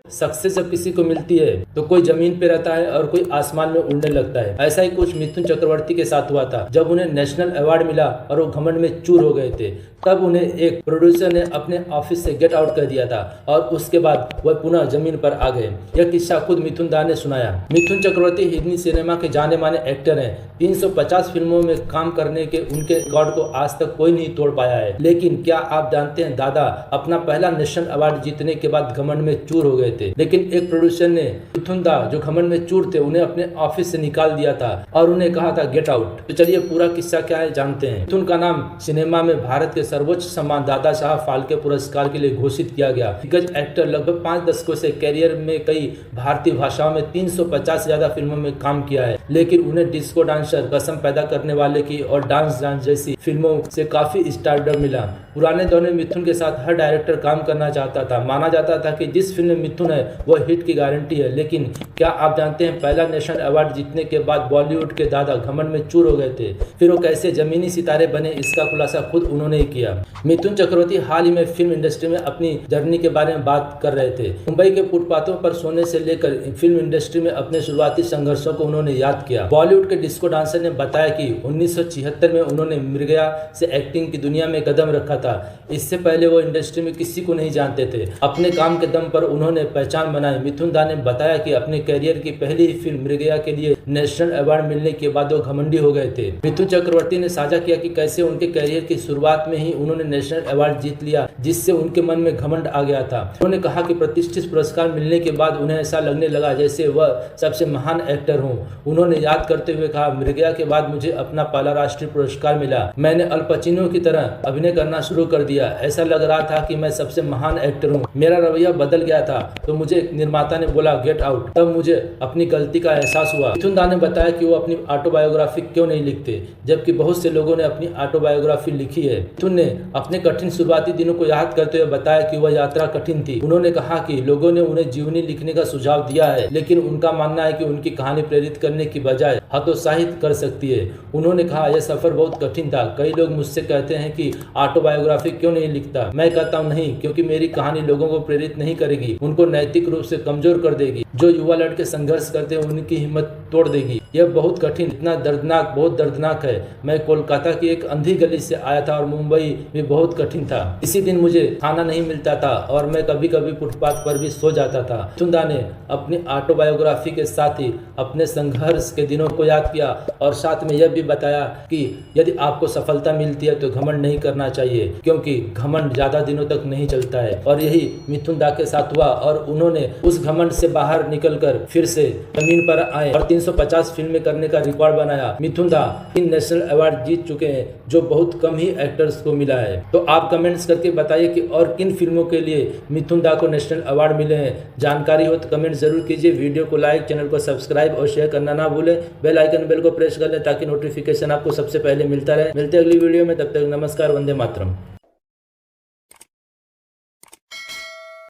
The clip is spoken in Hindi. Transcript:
सक्सेस जब किसी को मिलती है तो कोई जमीन पे रहता है और कोई आसमान में उड़ने लगता है। ऐसा ही कुछ मिथुन चक्रवर्ती के साथ हुआ था। जब उन्हें नेशनल अवार्ड मिला और वो घमंड में चूर हो गए थे, तब उन्हें एक प्रोड्यूसर ने अपने ऑफिस से गेट आउट कर दिया था और उसके बाद वह पुनः जमीन पर आ गए। यह किस्सा खुद मिथुन दा ने सुनाया। मिथुन चक्रवर्ती हिंदी सिनेमा के जाने माने एक्टर हैं। 350 फिल्मों में काम करने के उनके रिकॉर्ड को आज तक कोई नहीं तोड़ पाया है। लेकिन क्या आप जानते हैं, दादा अपना पहला नेशनल अवार्ड जीतने के बाद घमंड में चूर हो गए थे। लेकिन एक प्रोड्यूसर ने मिथुन दा जो घमंड में चूर थे उन्हें अपने ऑफिस से निकाल दिया था और उन्हें कहा था गेट आउट। तो चलिए पूरा किस्सा क्या है जानते हैं। मिथुन का नाम सिनेमा में भारत के सर्वोच्च सम्मान दादा साहब फाल्के पुरस्कार के लिए घोषित किया गया। दिग्गज एक्टर लगभग 5 दशकों से कैरियर में कई भारतीय भाषाओं में 350 से ज्यादा फिल्मों में काम किया है। लेकिन उन्हें डिस्को डांसर, कसम पैदा करने वाले की और डांस जैसी फिल्मों से काफी स्टारडम मिला। पुराने दौर में मिथुन के साथ हर डायरेक्टर काम करना चाहता था। माना जाता था कि जिस फिल्म में मिथुन है वह हिट की गारंटी है। लेकिन क्या आप जानते हैं, पहला नेशनल अवार्ड जीतने के बाद बॉलीवुड के दादा घमंड में चूर हो गए थे। फिर वो कैसे जमीनी सितारे बने, इसका खुलासा खुद उन्होंने ही किया। मिथुन चक्रवर्ती हाल ही में फिल्म इंडस्ट्री में अपनी जर्नी के बारे में बात कर रहे थे। मुंबई के फुटपाथों पर सोने से लेकर फिल्म इंडस्ट्री में अपने शुरुआती संघर्षों को उन्होंने याद किया। बॉलीवुड के डिस्को डांसर ने बताया कि 1976 में उन्होंने मृगया से एक्टिंग की दुनिया में कदम रखा था। इससे पहले वो इंडस्ट्री में किसी को नहीं जानते थे। अपने काम के दम पर उन्होंने पहचान बनाई। मिथुन दा ने बताया कि अपने करियर की पहली ही फिल्म मृगया के लिए नेशनल अवार्ड मिलने के बाद वो घमंडी हो गए थे। मिथुन चक्रवर्ती ने साझा किया कि कैसे उनके करियर की शुरुआत में ही उन्होंने नेशनल अवार्ड जीत लिया, जिससे उनके मन में घमंड आ गया था। उन्होंने कहा कि प्रतिष्ठित पुरस्कार मिलने के बाद उन्हें ऐसा लगने लगा जैसे वह सबसे महान एक्टर हों। उन्होंने याद करते हुए कहा, मृगया के बाद मुझे अपना पहला राष्ट्रीय पुरस्कार मिला। मैंने अल पचिनो की तरह अभिनय करना शुरू कर दिया। ऐसा लग रहा था कि मैं सबसे महान एक्टर हूँ। मेरा रवैया बदल गया था। तो मुझे निर्माता ने बोला गेट आउट। तब मुझे अपनी गलती का एहसास हुआ। मिथुन दा ने बताया कि वो अपनी ऑटोबायोग्राफी क्यों नहीं लिखते, जबकि बहुत से लोगों ने अपनी ऑटोबायोग्राफी लिखी है। मिथुन ने अपने कठिन शुरुआती दिनों को याद करते हुए बताया कि वह यात्रा कठिन थी। उन्होंने कहा कि लोगों ने उन्हें जीवनी लिखने का सुझाव दिया है, लेकिन उनका मानना है कि उनकी कहानी प्रेरित करने की बजाय हतोत्साहित कर सकती है। उन्होंने कहा, यह सफर बहुत कठिन था। कई लोग मुझसे कहते हैं कि ऑटोबायोग्राफी क्यों नहीं लिखता। मैं कहता हूँ नहीं, क्योंकि मेरी कहानी लोगों को प्रेरित नहीं करेगी, उनको नैतिक रूप से कमजोर कर देगी। जो युवा लड़के संघर्ष करते हैं उनकी हिम्मत तोड़ देगी। यह बहुत कठिन, इतना दर्दनाक, बहुत दर्दनाक है। मैं कोलकाता की एक अंधी गली से आया था और मुंबई भी बहुत कठिन था। इसी दिन मुझे खाना नहीं मिलता था और मैं कभी कभी फुटपाथ पर भी सो जाता था। मिथुन दा ने अपनी ऑटोबायोग्राफी के साथ ही अपने संघर्ष के दिनों को याद किया और साथ में यह भी बताया कि यदि आपको सफलता मिलती है तो घमंड नहीं करना चाहिए, क्योंकि घमंड ज्यादा दिनों तक नहीं चलता है। और यही मिथुन दा के साथ हुआ और उन्होंने उस घमंड से बाहर निकलकर फिर से जमीन पर आए और 350 फिल्में करने का रिकॉर्ड बनाया। मिथुन दा 3 नेशनल अवार्ड जीत चुके हैं, जो बहुत कम ही एक्टर्स को मिला है। तो आप कमेंट्स करके बताइए कि और किन फिल्मों के लिए मिथुन दा को नेशनल अवार्ड मिले हैं। जानकारी हो तो कमेंट जरूर कीजिए। वीडियो को लाइक, चैनल को सब्सक्राइब और शेयर करना ना भूलें। बेल आइकन बेल को प्रेस कर लें ताकि नोटिफिकेशन आपको सबसे पहले मिलता रहे। मिलते हैं अगली वीडियो में, तब तक नमस्कार, वंदे मातरम।